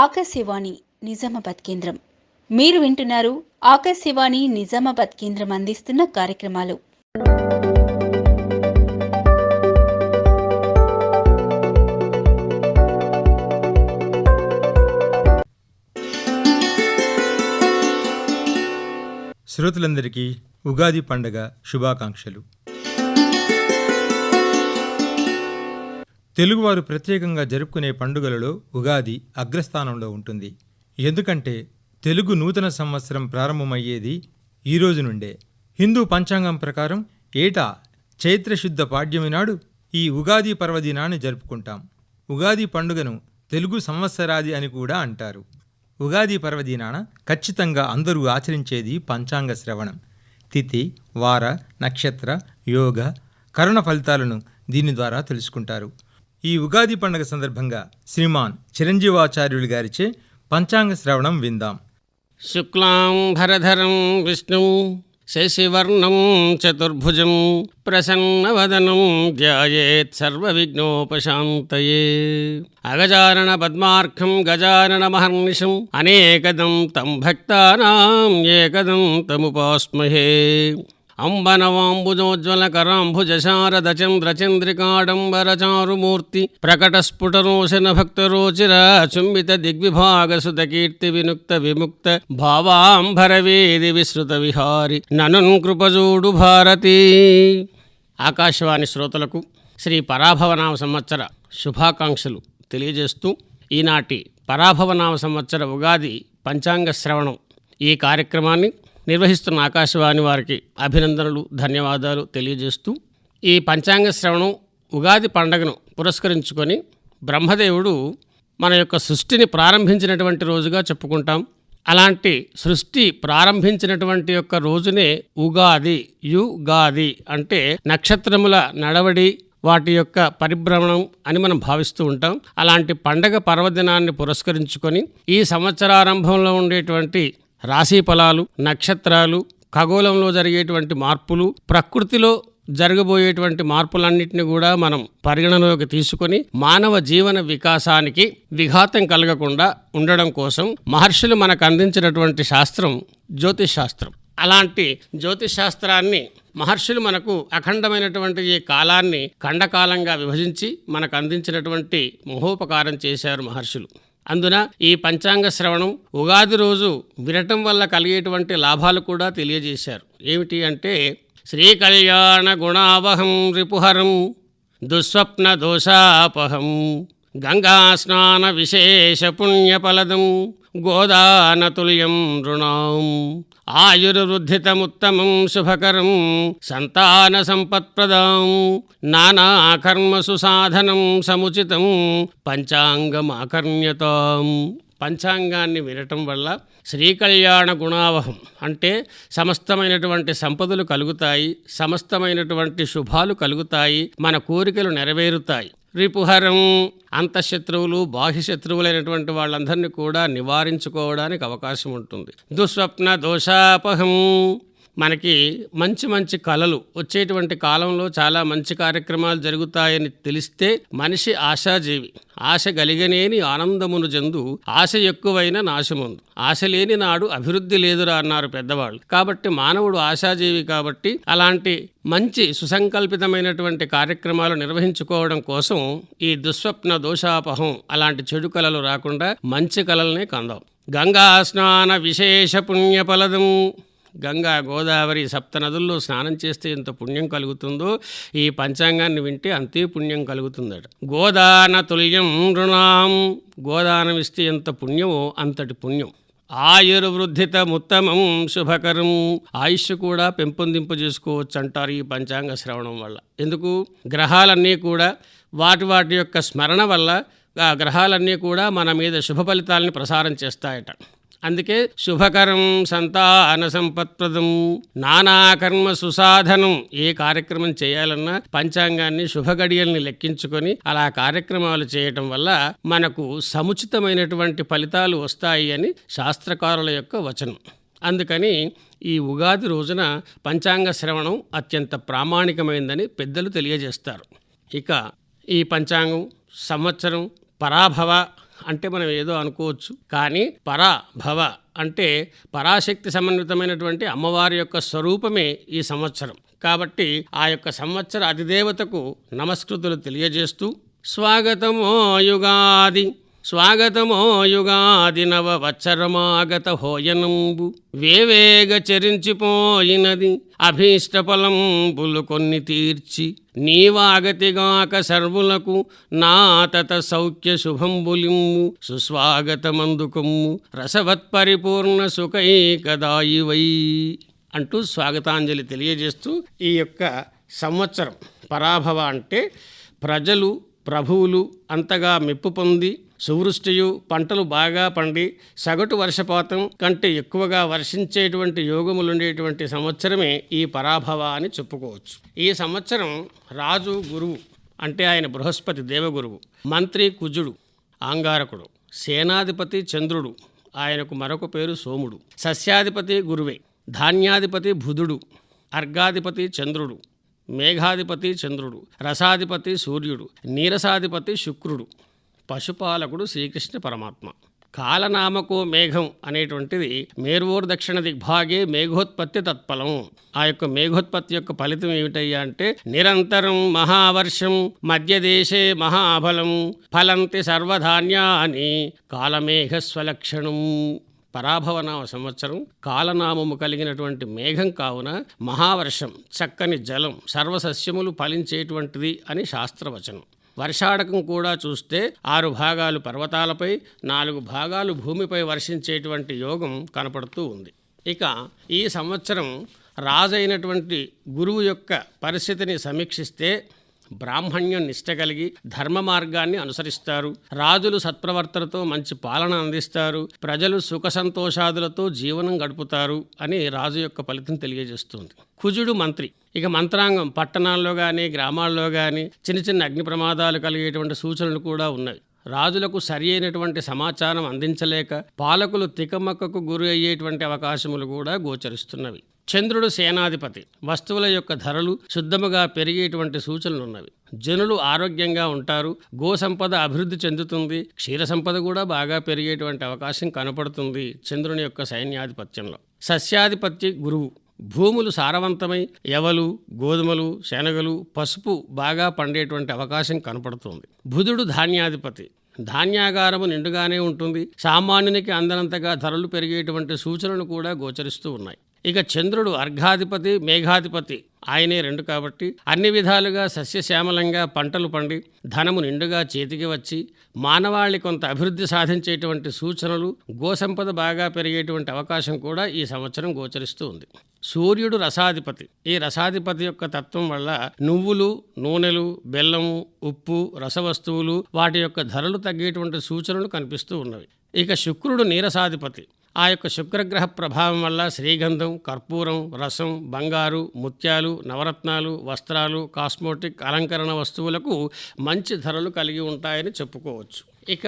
ఆకాశవాణి నిజామాబాద్ కేంద్రం. మీరు వింటున్నారు ఆకాశవాణి నిజామాబాద్ కేంద్రం అందిస్తున్న కార్యక్రమాలు. శ్రోతలందరికీ ఉగాది పండగ శుభాకాంక్షలు. తెలుగువారు ప్రత్యేకంగా జరుపుకునే పండుగలలో ఉగాది అగ్రస్థానంలో ఉంటుంది. ఎందుకంటే తెలుగు నూతన సంవత్సరం ప్రారంభమయ్యేది ఈ రోజు నుండే. హిందూ పంచాంగం ప్రకారం ఏటా చైత్రశుద్ధ పాడ్యమి నాడు ఈ ఉగాది పర్వదినాన్ని జరుపుకుంటాం. ఉగాది పండుగను తెలుగు సంవత్సరాది అని కూడా అంటారు. ఉగాది పర్వదినాన ఖచ్చితంగా అందరూ ఆచరించేది పంచాంగ శ్రవణం. తిథి, వార, నక్షత్ర, యోగ, కరణ ఫలితాలను దీని ద్వారా తెలుసుకుంటారు. ఈ ఉగాది పండుగ సందర్భంగా శ్రీమాన్ చిరంజీవాచార్యులు గారిచే పంచాంగ శ్రవణం విందాం. శుక్లాం భరధరం విష్ణుం శశివర్ణం చతుర్భుజం ప్రసన్నవదనం ధ్యాయేత్ సర్వవిఘ్నోపశాంతయే. అగజానన పద్మార్కం గజాననమహర్నిశం అనేకదం తం భక్తానాం ఏకదం తముపాస్మహే. అంబనవాంబుజోజ్వలకరాంభుజశారదచంద్రచంద్రికాడంబరచారుమూర్తి ప్రకటస్ఫుటరోచన భక్తరోచిర చుంబిత దిగ్విభాగసుతకీర్తి వినుక్త విముక్త భావాంబరవేది విశ్రుత విహారి ననున్ కృపజూడు భారతి. ఆకాశవాణి శ్రోతలకు శ్రీ పరాభవనామ సంవత్సర శుభాకాంక్షలు తెలియజేస్తూ ఈనాటి పరాభవనామ సంవత్సర ఉగాది పంచాంగ శ్రవణం ఈ కార్యక్రమాన్ని నిర్వహిస్తున్న ఆకాశవాణి వారికి అభినందనలు, ధన్యవాదాలు తెలియజేస్తూ ఈ పంచాంగ శ్రవణం ఉగాది పండగను పురస్కరించుకొని బ్రహ్మదేవుడు మన యొక్క సృష్టిని ప్రారంభించినటువంటి రోజుగా చెప్పుకుంటాం. అలాంటి సృష్టి ప్రారంభించినటువంటి యొక్క రోజునే ఉగాది. యుగాది అంటే నక్షత్రముల నడవడి, వాటి యొక్క పరిభ్రమణం అని మనం భావిస్తూ ఉంటాం. అలాంటి పండగ పర్వదినాన్ని పురస్కరించుకొని ఈ సంవత్సరారంభంలో ఉండేటువంటి రాశి ఫలాలు, నక్షత్రాలు, ఖగోళంలో జరిగేటువంటి మార్పులు, ప్రకృతిలో జరగబోయేటువంటి మార్పులన్నింటినీ కూడా మనం పరిగణలోకి తీసుకొని మానవ జీవన వికాసానికి విఘాతం కలగకుండా ఉండడం కోసం మహర్షులు మనకు అందించినటువంటి శాస్త్రం జ్యోతిష్ శాస్త్రం. అలాంటి జ్యోతిష్ శాస్త్రాన్ని మహర్షులు మనకు అఖండమైనటువంటి ఈ కాలాన్ని ఖండకాలంగా విభజించి మనకు అందించినటువంటి మహోపకారం చేశారు మహర్షులు. అందున ఈ పంచాంగ శ్రవణం ఉగాది రోజు వినటం వల్ల కలిగేటువంటి లాభాలు కూడా తెలియజేశారు. ఏమిటి అంటే శ్రీకళ్యాణ గుణావహం రిపుహరం దుస్వప్న దోషాపహం గంగా స్నాన విశేష పుణ్యఫలదం గోదానతుల్యం రుణాం ఆయుర్వృద్ధితముత్తమం శుభకరం సంతాన సంపత్ప్రదాం నానాకర్మసు సాధనం సముచితం పంచాంగమాకర్ణ్యతాం. పంచాంగాన్ని వినటం వల్ల శ్రీకళ్యాణ గుణావహం అంటే సమస్తమైనటువంటి సంపదలు కలుగుతాయి, సమస్తమైనటువంటి శుభాలు కలుగుతాయి, మన కోరికలు నెరవేరుతాయి. రిపుహరం అంతఃశత్రువులు, బాహ్యశత్రువులైనటువంటి వాళ్ళందరినీ కూడా నివారించుకోవడానికి అవకాశం ఉంటుంది. దుస్వప్న దోషాపహం మనకి మంచి మంచి కళలు వచ్చేటువంటి కాలంలో చాలా మంచి కార్యక్రమాలు జరుగుతాయని తెలిస్తే మనిషి ఆశాజీవి. ఆశ గలిగనేని ఆనందమును జందు ఆశ ఎక్కువైన నాశముందు ఆశ లేని నాడు అభివృద్ధి లేదురా అన్నారు పెద్దవాళ్ళు. కాబట్టి మానవుడు ఆశాజీవి. కాబట్టి అలాంటి మంచి సుసంకల్పితమైనటువంటి కార్యక్రమాలు నిర్వహించుకోవడం కోసం ఈ దుస్వప్న దోషాపహం అలాంటి చెడు కళలు రాకుండా మంచి కళలనే కందాం. గంగా స్నాన విశేష పుణ్యఫలదం. గంగా, గోదావరి, సప్త నదుల్లో స్నానం చేస్తే ఎంత పుణ్యం కలుగుతుందో ఈ పంచాంగాన్ని వింటే అంతే పుణ్యం కలుగుతుందట. గోదాన తుల్యం రుణాం. గోదానం ఇస్తే ఎంత పుణ్యమో అంతటి పుణ్యం. ఆయుర్వృద్ధితముత్తమం శుభకరం. ఆయుష్ కూడా పెంపొందింపు చేసుకోవచ్చు అంటారు ఈ పంచాంగ శ్రవణం వల్ల. ఎందుకు? గ్రహాలన్నీ కూడా వాటి వాటి యొక్క స్మరణ వల్ల ఆ గ్రహాలన్నీ కూడా మన మీద శుభ ఫలితాలని ప్రసారం చేస్తాయట. అందుకే శుభకరం సంతాన సంపత్ప్రదం నానాకర్మ సుసాధనం. ఏ కార్యక్రమం చేయాలన్నా పంచాంగాన్ని శుభగడియల్ని లెక్కించుకొని అలా కార్యక్రమాలు చేయటం వల్ల మనకు సముచితమైనటువంటి ఫలితాలు వస్తాయి అని శాస్త్రకారుల యొక్క వచనం. అందుకని ఈ ఉగాది రోజున పంచాంగ శ్రవణం అత్యంత ప్రామాణికమైందని పెద్దలు తెలియజేస్తారు. ఇక ఈ పంచాంగం సంవత్సరం పరాభవ అంటే మనం ఏదో అనుకోవచ్చు, కానీ పరా భవ అంటే పరాశక్తి సమన్వితమైనటువంటి అమ్మవారి యొక్క స్వరూపమే ఈ సంవత్సరం. కాబట్టి ఆ యొక్క సంవత్సర అధిదేవతకు నమస్కృతులు తెలియజేస్తూ స్వాగతమో యుగాది స్వాగతమో యుగాది నవ వత్సరమాగత హోయనంబు వేవేగ చరించిపోయినది అభీష్టఫలంబులు కొన్ని తీర్చి నీవాగతిగాక సర్వులకు నాతత సౌఖ్య శుభంబులిమ్ము సుస్వాగతమందుకమ్ము రసవత్పరిపూర్ణ సుఖైకదాయివై అంటూ స్వాగతాంజలి తెలియజేస్తూ ఈ యొక్క సంవత్సరం పరాభవ అంటే ప్రజలు ప్రభువులు అంతగా మెప్పు పొంది సువృష్టియు పంటలు బాగా పండి సగటు వర్షపాతం కంటే ఎక్కువగా వర్షించేటువంటి యోగములుండేటువంటి సంవత్సరమే ఈ పరాభవ అని చెప్పుకోవచ్చు. ఈ సంవత్సరం రాజు గురువు అంటే ఆయన బృహస్పతి దేవగురువు, మంత్రి కుజుడు ఆంగారకుడు, సేనాధిపతి చంద్రుడు ఆయనకు మరొక పేరు సోముడు, సస్యాధిపతి గురువే, ధాన్యాధిపతి బుధుడు, అర్ఘాధిపతి చంద్రుడు, మేఘాధిపతి చంద్రుడు, రసాధిపతి సూర్యుడు, నీరసాధిపతి శుక్రుడు, పశుపాలకుడు శ్రీకృష్ణ పరమాత్మ. కాలనామకో మేఘం అనేటువంటిది మేర్వోర్ దక్షిణ దిగ్భాగే మేఘోత్పత్తి తత్ఫలం. ఆ యొక్క మేఘోత్పత్తి యొక్క ఫలితం ఏమిటయ్యా అంటే నిరంతరం మహావర్షం మధ్యదేశే మహాఫలం ఫలంతి సర్వధాన్యాని కాలమేఘస్వలక్షణం. పరాభవనామ సంవత్సరం కాలనామము కలిగినటువంటి మేఘం కావున మహావర్షం, చక్కని జలం, సర్వసస్యములు ఫలించేటువంటిది అని శాస్త్రవచనం. వర్షాడకం కూడా చూస్తే 6 భాగాలు పర్వతాలపై 4 భాగాలు భూమిపై వర్షించేటువంటి యోగం కనపడుతూ ఉంది. ఇక ఈ సంవత్సరం రాజైనటువంటి గురువు యొక్క పరిస్థితిని సమీక్షిస్తే బ్రాహ్మణ్యం నిష్ట కలిగి ధర్మ మార్గాన్ని అనుసరిస్తారు, రాజులు సత్ప్రవర్తనతో మంచి పాలన అందిస్తారు, ప్రజలు సుఖ సంతోషాదులతో జీవనం గడుపుతారు అని రాజు యొక్క ఫలితం తెలియజేస్తుంది. కుజుడు మంత్రి. ఇక మంత్రాంగం పట్టణాల్లో కానీ గ్రామాల్లో కానీ చిన్న చిన్న అగ్ని ప్రమాదాలు కలిగేటువంటి సూచనలు కూడా ఉన్నాయి. రాజులకు సరి అయినటువంటి సమాచారం అందించలేక పాలకులు తికమక్కకు గురి అయ్యేటువంటి అవకాశములు కూడా గోచరిస్తున్నవి. చంద్రుడు సేనాధిపతి. వస్తువుల యొక్క ధరలు శుద్ధముగా పెరిగేటువంటి సూచనలున్నవి. జనులు ఆరోగ్యంగా ఉంటారు, గోసంపద అభివృద్ధి చెందుతుంది, క్షీర సంపద కూడా బాగా పెరిగేటువంటి అవకాశం కనపడుతుంది చంద్రుని యొక్క సైన్యాధిపత్యంలో. సస్యాధిపత్య గురువు. భూములు సారవంతమై ఎవలు, గోధుమలు, శనగలు, పసుపు బాగా పండేటువంటి అవకాశం కనపడుతుంది. బుధుడు ధాన్యాధిపతి. ధాన్యాగారము నిండుగానే ఉంటుంది, సామాన్యునికి అందనంతగా ధరలు పెరిగేటువంటి సూచనలు కూడా గోచరిస్తూ ఉన్నాయి. ఇక చంద్రుడు అర్ఘాధిపతి, మేఘాధిపతి. ఆయనే 2 కాబట్టి అన్ని విధాలుగా సస్యశ్యామలంగా పంటలు పండి ధనము నిండుగా చేతికి వచ్చి మానవాళి కొంత అభివృద్ధి సాధించేటువంటి సూచనలు, గోసంపద బాగా పెరిగేటువంటి అవకాశం కూడా ఈ సంవత్సరం గోచరిస్తూ ఉంది. సూర్యుడు రసాధిపతి. ఈ రసాధిపతి యొక్క తత్వం వల్ల నువ్వులు, నూనెలు, బెల్లము, ఉప్పు, రసవస్తువులు వాటి యొక్క ధరలు తగ్గేటువంటి సూచనలు కనిపిస్తూ ఉన్నవి. ఇక శుక్రుడు నీరసాధిపతి. ఆ యొక్క శుక్రగ్రహ ప్రభావం వల్ల శ్రీగంధం, కర్పూరం, రసం, బంగారు, ముత్యాలు, నవరత్నాలు, వస్త్రాలు, కాస్మోటిక్ అలంకరణ వస్తువులకు మంచి ధరలు కలిగి ఉంటాయని చెప్పుకోవచ్చు. ఇక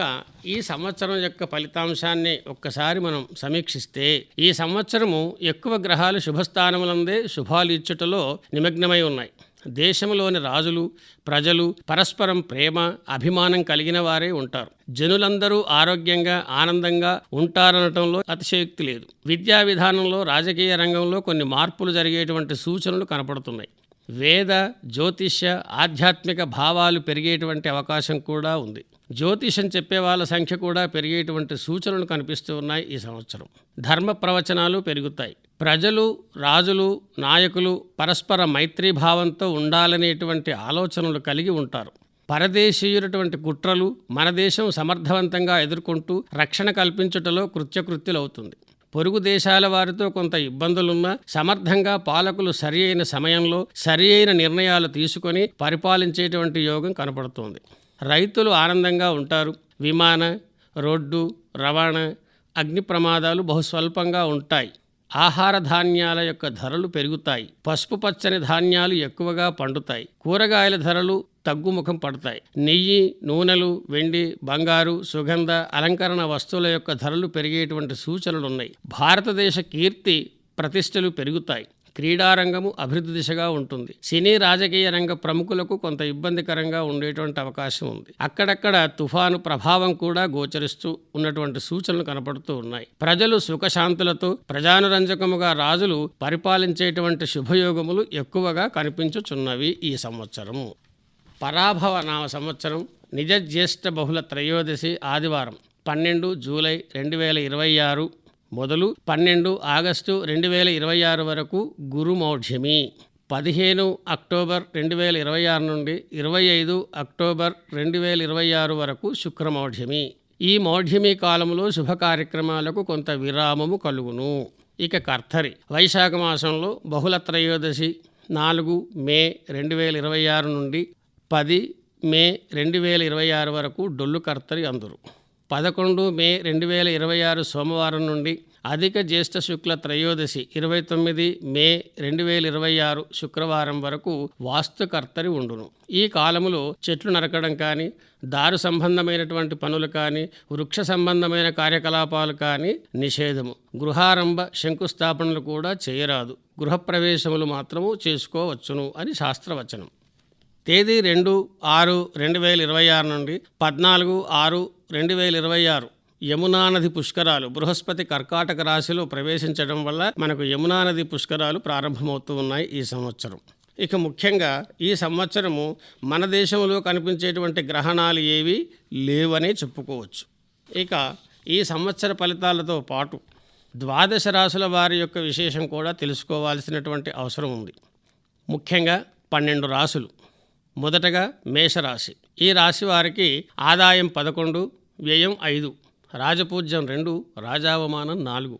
ఈ సంవత్సరం యొక్క ఫలితాంశాన్ని ఒక్కసారి మనం సమీక్షిస్తే ఈ సంవత్సరము ఎక్కువ గ్రహాలు శుభస్థానములందే శుభాలు ఇచ్చుటలో నిమగ్నమై ఉన్నాయి. దేశంలోని రాజులు, ప్రజలు పరస్పరం ప్రేమ, అభిమానం కలిగిన వారే ఉంటారు. జనులందరూ ఆరోగ్యంగా, ఆనందంగా ఉంటారనటంలో అతిశయోక్తి లేదు. విద్యా విధానంలో, రాజకీయ రంగంలో కొన్ని మార్పులు జరిగేటువంటి సూచనలు కనపడుతున్నాయి. వేద, జ్యోతిష్య, ఆధ్యాత్మిక భావాలు పెరిగేటువంటి అవకాశం కూడా ఉంది. జ్యోతిషం చెప్పే వాళ్ళ సంఖ్య కూడా పెరిగేటువంటి సూచనలు కనిపిస్తూ ఉన్నాయి. ఈ సంవత్సరం ధర్మ ప్రవచనాలు పెరుగుతాయి. ప్రజలు, రాజులు, నాయకులు పరస్పర మైత్రీభావంతో ఉండాలనేటువంటి ఆలోచనలు కలిగి ఉంటారు. పరదేశీయులటువంటి కుట్రలు మన దేశం సమర్థవంతంగా ఎదుర్కొంటూ రక్షణ కల్పించుటలో కృత్యకృత్యులవుతుంది. పొరుగు దేశాల వారితో కొంత ఇబ్బందులున్నా సమర్థంగా పాలకులు సరి అయిన సమయంలో సరి అయిన నిర్ణయాలు తీసుకొని పరిపాలించేటువంటి యోగం కనపడుతోంది. రైతులు ఆనందంగా ఉంటారు. విమాన, రోడ్డు రవాణా, అగ్ని ప్రమాదాలు బహుస్వల్పంగా ఉంటాయి. ఆహార ధాన్యాల యొక్క ధరలు పెరుగుతాయి. పసుపు పచ్చని ధాన్యాలు ఎక్కువగా పండుతాయి. కూరగాయల ధరలు తగ్గుముఖం పడతాయి. నెయ్యి, నూనెలు, వెండి, బంగారు, సుగంధ అలంకరణ వస్తువుల యొక్క ధరలు పెరిగేటువంటి సూచనలున్నాయి. భారతదేశ కీర్తి ప్రతిష్టలు పెరుగుతాయి. క్రీడారంగము అభివృద్ధి దిశగా ఉంటుంది. సినీ రాజకీయ రంగ ప్రముఖులకు కొంత ఇబ్బందికరంగా ఉండేటువంటి అవకాశం ఉంది. అక్కడక్కడ తుఫాను ప్రభావం కూడా గోచరిస్తూ ఉన్నటువంటి సూచనలు కనపడుతూ ఉన్నాయి. ప్రజలు సుఖశాంతులతో ప్రజానురంజకముగా రాజులు పరిపాలించేటువంటి శుభయోగములు ఎక్కువగా కనిపించుచున్నవి ఈ సంవత్సరము. పరాభవ నామ సంవత్సరం నిజ జ్యేష్ఠ బహుళ త్రయోదశి ఆదివారం 12 జూలై 2026 మొదలు 12 ఆగస్టు 2026 వరకు గురుమౌఢ్యమి. 15 అక్టోబర్ 2026 నుండి 25 అక్టోబర్ 2026 వరకు శుక్రమౌఢ్యమి. ఈ మౌఢ్యమి కాలంలో శుభ కార్యక్రమాలకు కొంత విరామము కలుగును. ఇక కర్తరి వైశాఖ మాసంలో బహుళ త్రయోదశి 4 మే 2026 నుండి 10 మే 2026 వరకు డొల్లు కర్తరి అందురు. 11 మే 2026 సోమవారం నుండి అధిక జ్యేష్ఠ శుక్ల త్రయోదశి 29 మే 2026 శుక్రవారం వరకు వాస్తు కర్తరి ఉండును. ఈ కాలములో చెట్లు నరకడం కానీ, దారు సంబంధమైనటువంటి పనులు కానీ, వృక్ష సంబంధమైన కార్యకలాపాలు కానీ నిషేధము. గృహారంభ శంకుస్థాపనలు కూడా చేయరాదు. గృహప్రవేశములు మాత్రము చేసుకోవచ్చును అని శాస్త్రవచనం. తేదీ 2/6/2026 నుండి 14/6/2026 యమునా నది పుష్కరాలు బృహస్పతి కర్కాటక రాశిలో ప్రవేశించడం వల్ల మనకు యమునా నది పుష్కరాలు ప్రారంభమవుతూ ఉన్నాయి ఈ సంవత్సరం. ఇక ముఖ్యంగా ఈ సంవత్సరము మన దేశంలో కనిపించేటువంటి గ్రహణాలు ఏవి లేవనే చెప్పుకోవచ్చు. ఇక ఈ సంవత్సర ఫలితాలతో పాటు ద్వాదశ రాశుల వారి యొక్క విశేషం కూడా తెలుసుకోవాల్సినటువంటి అవసరం ఉంది. ముఖ్యంగా 12 రాశులు. మొదటగా మేషరాశి. ఈ రాశి వారికి ఆదాయం 11, వ్యయం 5, రాజపూజ్యం 2, రాజావమానం 4.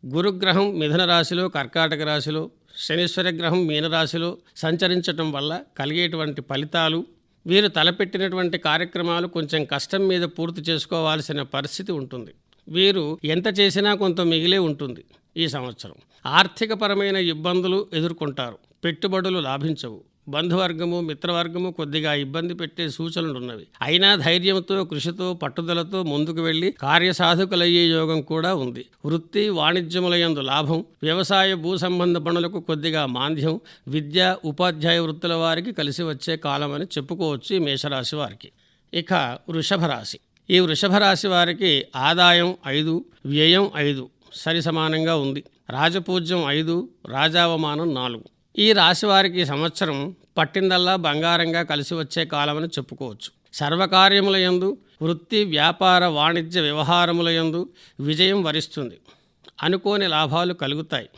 గురుగ్రహం మిథున రాశిలో, కర్కాటక రాశిలో, శనీశ్వర గ్రహం మీనరాశిలో సంచరించటం వల్ల కలిగేటువంటి ఫలితాలు, వీరు తలపెట్టినటువంటి కార్యక్రమాలు కొంచెం కష్టం మీద పూర్తి చేసుకోవాల్సిన పరిస్థితి ఉంటుంది. వీరు ఎంత చేసినా కొంత మిగిలే ఉంటుంది. ఈ సంవత్సరం ఆర్థికపరమైన ఇబ్బందులు ఎదుర్కొంటారు. పెట్టుబడులు లాభించవు. బంధువర్గము మిత్రవర్గము కొద్దిగా ఇబ్బంది పెట్టే సూచనలు ఉన్నవి. అయినా ధైర్యంతో, కృషితో, పట్టుదలతో ముందుకు వెళ్లి కార్యసాధకులయ్యే యోగం కూడా ఉంది. వృత్తి వాణిజ్యములయందు లాభం, వ్యవసాయ భూ సంబంధ పనులకు కొద్దిగా మాంద్యం, విద్య ఉపాధ్యాయ వృత్తుల వారికి కలిసి వచ్చే కాలం అని చెప్పుకోవచ్చు ఈ మేషరాశి వారికి. ఇక వృషభ రాశి. ఈ వృషభ రాశి వారికి ఆదాయం 5, వ్యయం 5 సరి సమానంగా ఉంది. రాజపూజ్యం 5, రాజావమానం 4. ఈ రాశి వారికి సంవత్సరం పట్టిందల్లా బంగారంగా కలిసి వచ్చే కాలమని చెప్పుకోవచ్చు. సర్వకార్యముల యందు, వృత్తి వ్యాపార వాణిజ్య వ్యవహారముల యందు విజయం వరిస్తుంది. అనుకోని లాభాలు కలుగుతాయి.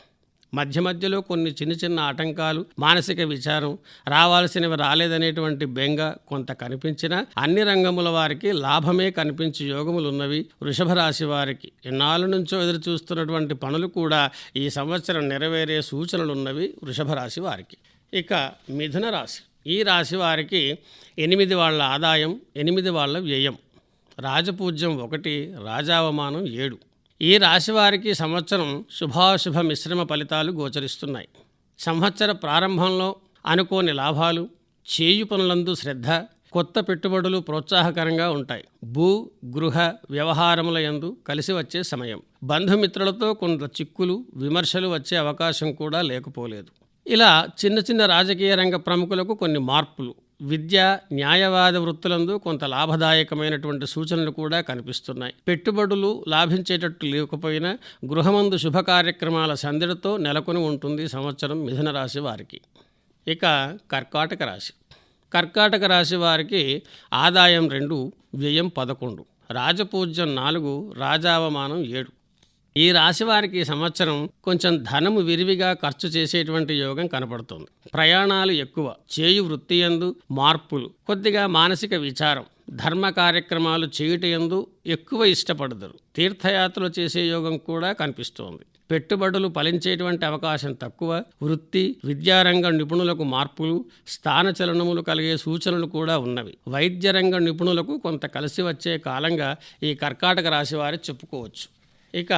మధ్య మధ్యలో కొన్ని చిన్న చిన్న ఆటంకాలు, మానసిక విచారం, రావాల్సినవి రాలేదనేటువంటి బెంగ కొంత కనిపించినా అన్ని రంగముల వారికి లాభమే కనిపించే యోగములున్నవి. వృషభ రాశి వారికి ఎన్నాళ్ళ నుంచో ఎదురు చూస్తున్నటువంటి పనులు కూడా ఈ సంవత్సరం నెరవేరే సూచనలున్నవి వృషభ రాశి వారికి. ఇక మిథున రాశి. ఈ రాశి వారికి 8 వాళ్ళ ఆదాయం, 8 వాళ్ళ వ్యయం, రాజపూజ్యం 1, రాజావమానం 7. ఈ రాశి వారికి సంవత్సరం శుభాశుభ మిశ్రమ ఫలితాలు గోచరిస్తున్నాయి. సంవత్సర ప్రారంభంలో అనుకోని లాభాలు, చేయు పనులందు శ్రద్ధ, కొత్త పెట్టుబడులు ప్రోత్సాహకరంగా ఉంటాయి. భూ గృహ వ్యవహారముల యందు కలిసి వచ్చే సమయం. బంధుమిత్రులతో కొంత చిక్కులు, విమర్శలు వచ్చే అవకాశం కూడా లేకపోలేదు. ఇలా చిన్న చిన్న రాజకీయ రంగ ప్రముఖులకు కొన్ని మార్పులు, విద్య న్యాయవాద వృత్తులందు కొంత లాభదాయకమైనటువంటి సూచనలు కూడా కనిపిస్తున్నాయి. పెట్టుబడులు లాభించేటట్టు లేకపోయినా గృహమందు శుభ కార్యక్రమాల సందడితో నెలకొని ఉంటుంది సంవత్సరం మిథున రాశి వారికి. ఇక కర్కాటక రాశి. కర్కాటక రాశి వారికి ఆదాయం 2, వ్యయం 11, రాజపూజ్యం 4, రాజావమానం 7. ఈ రాశి వారికి ఈ సంవత్సరం కొంచెం ధనము విరివిగా ఖర్చు చేసేటువంటి యోగం కనపడుతుంది. ప్రయాణాలు ఎక్కువ, చేయు వృత్తి యందు మార్పులు, కొద్దిగా మానసిక విచారం, ధర్మ కార్యక్రమాలు చేయుటయందు ఎక్కువ ఇష్టపడతారు. తీర్థయాత్రలు చేసే యోగం కూడా కనిపిస్తోంది. పెట్టుబడులు ఫలించేటువంటి అవకాశం తక్కువ. వృత్తి విద్యారంగ నిపుణులకు మార్పులు, స్థానచలనములు కలిగే సూచనలు కూడా ఉన్నవి. వైద్యరంగ నిపుణులకు కొంత కలిసి వచ్చే కాలంగా ఈ కర్కాటక రాశి వారి చెప్పుకోవచ్చు. ఇక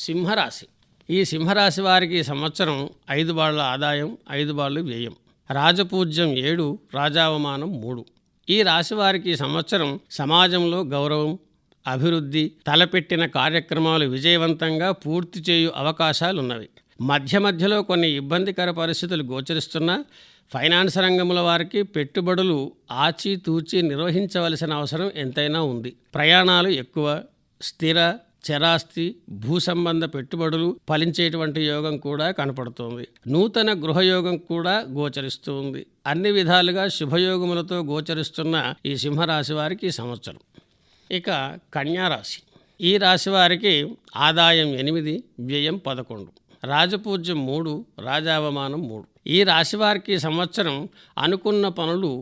సింహరాశి. ఈ సింహరాశి వారికి ఈ సంవత్సరం 5 వాళ్ళ ఆదాయం, 5 వాళ్ళు వ్యయం, రాజపూజ్యం 7, రాజావమానం 3. ఈ రాశి వారికి ఈ సంవత్సరం సమాజంలో గౌరవం, అభివృద్ధి, తలపెట్టిన కార్యక్రమాలు విజయవంతంగా పూర్తి చేయు అవకాశాలున్నవి. మధ్య మధ్యలో కొన్ని ఇబ్బందికర పరిస్థితులు గోచరిస్తున్నా ఫైనాన్స్ రంగంలో వారికి పెట్టుబడులు ఆచితూచి నిర్వహించవలసిన అవసరం ఎంతైనా ఉంది. ప్రయాణాలు ఎక్కువ, స్థిర చరాస్తి భూ సంబంధ పెట్టుబడులు ఫలించేటువంటి యోగం కూడా కనపడుతోంది. నూతన గృహయోగం కూడా గోచరిస్తుంది. అన్ని విధాలుగా శుభయోగములతో గోచరిస్తున్న ఈ సింహరాశి వారికి ఈ సంవత్సరం. ఇక కన్యారాశి. ఈ రాశి వారికి ఆదాయం 8, వ్యయం 11, రాజపూజ్యం 3, రాజావమానం 3. ఈ రాశి వారికి సంవత్సరం అనుకున్న పనులు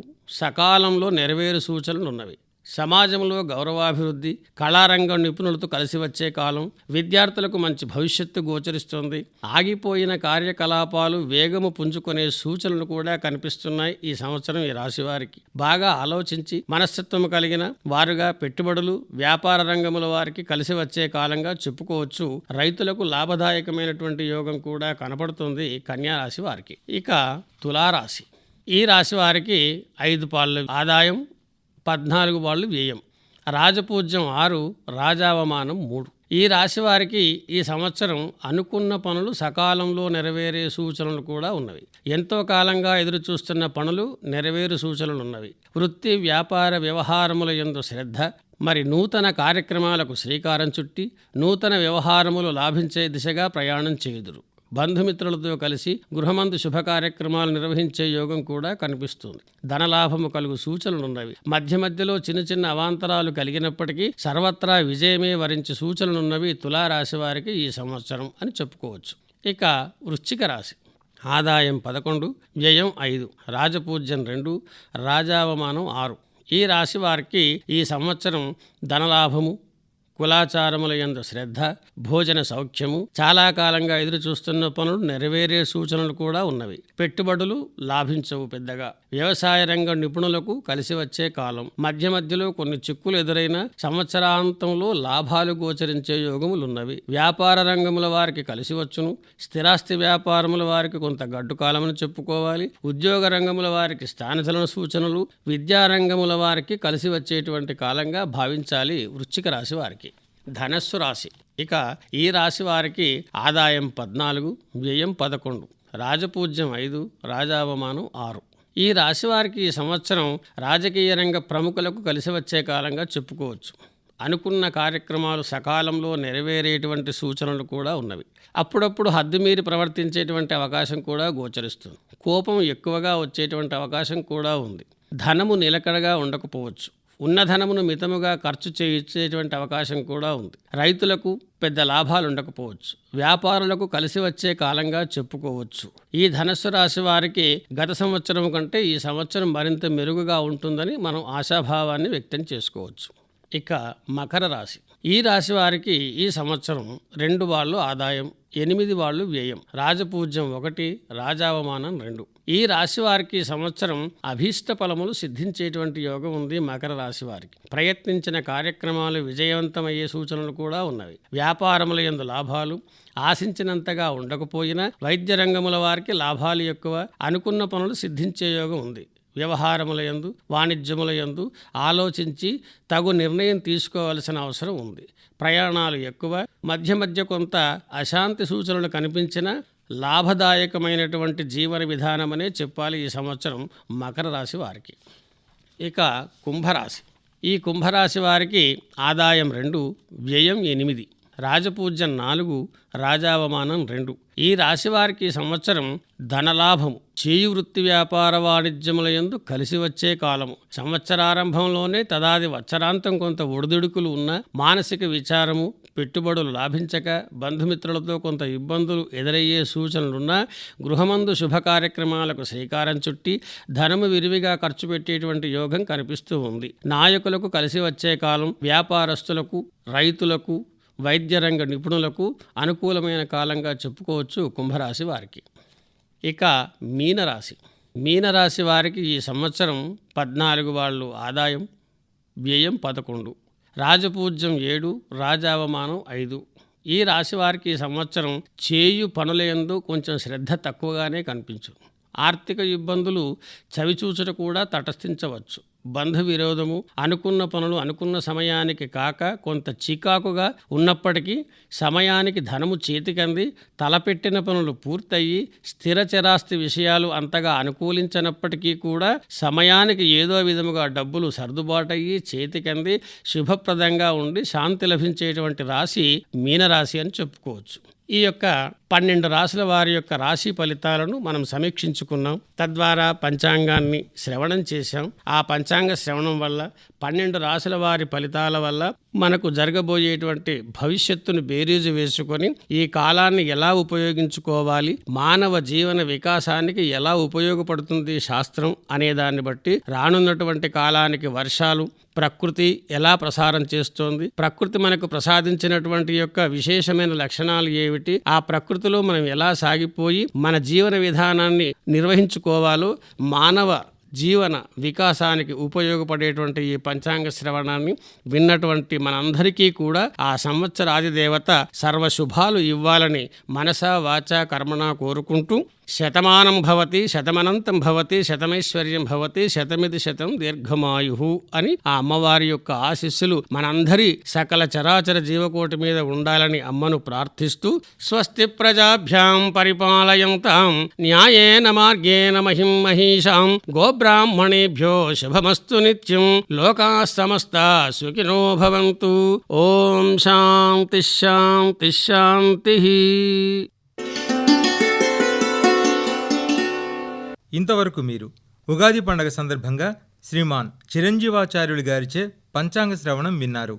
సకాలంలో నెరవేరు సూచనలు ఉన్నవి. సమాజంలో గౌరవాభివృద్ధి, కళారంగం నిపుణులతో కలిసి వచ్చే కాలం, విద్యార్థులకు మంచి భవిష్యత్తు గోచరిస్తుంది. ఆగిపోయిన కార్యకలాపాలు వేగము పుంజుకునే సూచనలు కూడా కనిపిస్తున్నాయి ఈ సంవత్సరం ఈ రాశి వారికి. బాగా ఆలోచించి మనస్తత్వం కలిగిన వారుగా పెట్టుబడులు, వ్యాపార రంగముల వారికి కలిసి వచ్చే కాలంగా చెప్పుకోవచ్చు. రైతులకు లాభదాయకమైనటువంటి యోగం కూడా కనపడుతుంది కన్యారాశి వారికి. ఇక తులారాశి. ఈ రాశి వారికి 5 పాళ్ళు ఆదాయం, 14 పాళ్ళు వ్యయం, రాజపూజ్యం 6, రాజావమానం 3. ఈ రాశి వారికి ఈ సంవత్సరం అనుకున్న పనులు సకాలంలో నెరవేరే సూచనలు కూడా ఉన్నవి. ఎంతో కాలంగా ఎదురు చూస్తున్న పనులు నెరవేరు సూచనలు ఉన్నవి. వృత్తి వ్యాపార వ్యవహారముల యందు శ్రద్ధ, మరి నూతన కార్యక్రమాలకు శ్రీకారం చుట్టి నూతన వ్యవహారములు లాభించే దిశగా ప్రయాణం చేయుదురు. బంధుమిత్రులతో కలిసి గృహమందు శుభ కార్యక్రమాలు నిర్వహించే యోగం కూడా కనిపిస్తుంది. ధనలాభము కలుగు సూచనలున్నవి. మధ్య మధ్యలో చిన్న చిన్న అవాంతరాలు కలిగినప్పటికీ సర్వత్రా విజయమే వరించి సూచనలున్నవి తులారాశి వారికి ఈ సంవత్సరం అని చెప్పుకోవచ్చు. ఇక వృశ్చిక రాశి. ఆదాయం 11, వ్యయం 5, రాజపూజ్యం 2, రాజావమానం 6. ఈ రాశి వారికి ఈ సంవత్సరం ధనలాభము, కులాచారముల యందు శ్రద్ధ, భోజన సౌఖ్యము, చాలా కాలంగా ఎదురు చూస్తున్న పనులు నెరవేరే సూచనలు కూడా ఉన్నవి. పెట్టుబడులు లాభించవు పెద్దగా. వ్యవసాయ రంగ నిపుణులకు కలిసి వచ్చే కాలం. మధ్య మధ్యలో కొన్ని చిక్కులు ఎదురైన సంవత్సరాంతంలో లాభాలు గోచరించే యోగములున్నవి. వ్యాపార రంగముల వారికి కలిసి వచ్చును. స్థిరాస్తి వ్యాపారముల వారికి కొంత గడ్డు కాలమని చెప్పుకోవాలి. ఉద్యోగ రంగముల వారికి స్థానచలన సూచనలు, విద్యారంగముల వారికి కలిసి వచ్చేటువంటి కాలంగా భావించాలి వృశ్చిక రాశి వారికి. ధనస్సు రాశి. ఇక ఈ రాశి వారికి ఆదాయం 14, వ్యయం 11, రాజపూజ్యం 5, రాజావమానం 6. ఈ రాశి వారికి ఈ సంవత్సరం రాజకీయ రంగ ప్రముఖులకు కలిసి వచ్చే కాలంగా చెప్పుకోవచ్చు. అనుకున్న కార్యక్రమాలు సకాలంలో నెరవేరేటువంటి సూచనలు కూడా ఉన్నవి. అప్పుడప్పుడు హద్దుమీరి ప్రవర్తించేటువంటి అవకాశం కూడా గోచరిస్తుంది. కోపం ఎక్కువగా వచ్చేటువంటి అవకాశం కూడా ఉంది. ధనము నిలకడగా ఉండకపోవచ్చు. ఉన్న ధనమును మితముగా ఖర్చు చేయించేటువంటి అవకాశం కూడా ఉంది. రైతులకు పెద్ద లాభాలు ఉండకపోవచ్చు. వ్యాపారులకు కలిసి వచ్చే కాలంగా చెప్పుకోవచ్చు. ఈ ధనస్సు రాశి వారికి గత సంవత్సరం కంటే ఈ సంవత్సరం మరింత మెరుగుగా ఉంటుందని మనం ఆశాభావాన్ని వ్యక్తం చేసుకోవచ్చు. ఇక మకర రాశి. ఈ రాశి వారికి ఈ సంవత్సరం 2 పాళ్ళు ఆదాయం, 8 పాళ్ళు వ్యయం, రాజపూజ్యం 1, రాజావమానం 2. ఈ రాశి వారికి సంవత్సరం అభీష్ట ఫలములు సిద్ధించేటువంటి యోగం ఉంది మకర రాశి వారికి. ప్రయత్నించిన కార్యక్రమాలు విజయవంతమయ్యే సూచనలు కూడా ఉన్నవి. వ్యాపారముల యందు లాభాలు ఆశించినంతగా ఉండకపోయినా వైద్య రంగముల వారికి లాభాలు ఎక్కువ. అనుకున్న పనులు సిద్ధించే యోగం ఉంది. వ్యవహారముల యందు వాణిజ్యముల యందు ఆలోచించి తగు నిర్ణయం తీసుకోవాల్సిన అవసరం ఉంది. ప్రయాణాలు ఎక్కువ. మధ్య మధ్య కొంత అశాంతి సూచనలు కనిపించిన లాభదాయకమైనటువంటి జీవన విధానమనే చెప్పాలి ఈ సంవత్సరం మకర రాశి వారికి. ఇక కుంభరాశి. ఈ కుంభరాశి వారికి ఆదాయం 2, వ్యయం 8, రాజపూజ్యం 4, రాజావమానం 2. ఈ రాశి వారికి సంవత్సరం ధనలాభము, చేయి వృత్తి వ్యాపార వాణిజ్యముల యందు కలిసి వచ్చే కాలము. సంవత్సరారంభంలోనే తదాది వత్సరాంతం కొంత ఒడిదుడుకులు ఉన్న, మానసిక విచారము, పెట్టుబడులు లాభించక బంధుమిత్రులతో కొంత ఇబ్బందులు ఎదురయ్యే సూచనలున్నా గృహమందు శుభ కార్యక్రమాలకు శ్రీకారం చుట్టి ధనము విరివిగా ఖర్చు పెట్టేటువంటి యోగం కనిపిస్తూ ఉంది. నాయకులకు కలిసి వచ్చే కాలం. వ్యాపారస్తులకు, రైతులకు, వైద్యరంగ నిపుణులకు అనుకూలమైన కాలంగా చెప్పుకోవచ్చు కుంభరాశి వారికి. ఇక మీనరాశి. మీనరాశి వారికి ఈ సంవత్సరం 14 పాళ్ళు ఆదాయం, వ్యయం 11, రాజపూజ్యం 7, రాజావమానం 5. ఈ రాశి వారికి ఈ సంవత్సరం చేయు పనులందు కొంచెం శ్రద్ధ తక్కువగానే కనిపించు. ఆర్థిక ఇబ్బందులు చవిచూచుట కూడా తటస్థించవచ్చు. బంధు విరోధము, అనుకున్న పనులు అనుకున్న సమయానికి కాక కొంత చికాకుగా ఉన్నప్పటికీ సమయానికి ధనము చేతికంది, తలపెట్టిన పనులు పూర్తయి, స్థిర చరాస్తి విషయాలు అంతగా అనుకూలించనప్పటికీ కూడా సమయానికి ఏదో విధముగా డబ్బులు సర్దుబాటయ్యి చేతికంది శుభప్రదంగా ఉండి శాంతి లభించేటువంటి రాశి మీనరాశి అని చెప్పుకోవచ్చు. ఈ యొక్క 12 రాశుల వారి యొక్క రాశి ఫలితాలను మనం సమీక్షించుకున్నాం. తద్వారా పంచాంగాన్ని శ్రవణం చేశాం. ఆ పంచాంగ శ్రవణం వల్ల 12 రాశుల వారి ఫలితాల వల్ల మనకు జరగబోయేటువంటి భవిష్యత్తును బేరీజు వేసుకొని ఈ కాలాన్ని ఎలా ఉపయోగించుకోవాలి, మానవ జీవన వికాసానికి ఎలా ఉపయోగపడుతుంది శాస్త్రం అనే దాన్ని బట్టి రానున్నటువంటి కాలానికి వర్షాలు, ప్రకృతి ఎలా ప్రసారం చేస్తోంది, ప్రకృతి మనకు ప్రసాదించినటువంటి యొక్క విశేషమైన లక్షణాలు ఏమిటి, ఆ ప్రకృతిలో మనం ఎలా సాగిపోయి మన జీవన విధానాన్ని నిర్వహించుకోవాలో, మానవ జీవన వికాసానికి ఉపయోగపడేటువంటి ఈ పంచాంగ శ్రవణాన్ని విన్నటువంటి మనందరికీ కూడా ఆ సంవత్సరాది దేవత సర్వశుభాలు ఇవ్వాలని మనసా వాచా కర్మణా కోరుకుంటూ శతమానం భవతి శతమనంతం భవతి శతమైశ్వర్యం భవతి శతమితి శతం దీర్ఘమాయు అని ఆ అమ్మవారి యొక్క ఆశీస్సులు మనందరి సకల చరాచర జీవకోటి మీద ఉండాలని అమ్మను ప్రార్థిస్తూ స్వస్తి ప్రజాభ్యాం పరిపాలయంతాం న్యాయేన మార్గేణ మహిం మహిషాం గోబ్రాహ్మణేభ్యో శుభమస్తు నిత్యం లోకా సమస్తా సుఖినో భవంతు. ఓం శాంతి శాంతి శాంతి. ఇంతవరకు మీరు ఉగాది పండగ సందర్భంగా శ్రీమాన్ చిరంజీవాచార్యులు గారిచే పంచాంగ శ్రవణం విన్నారు.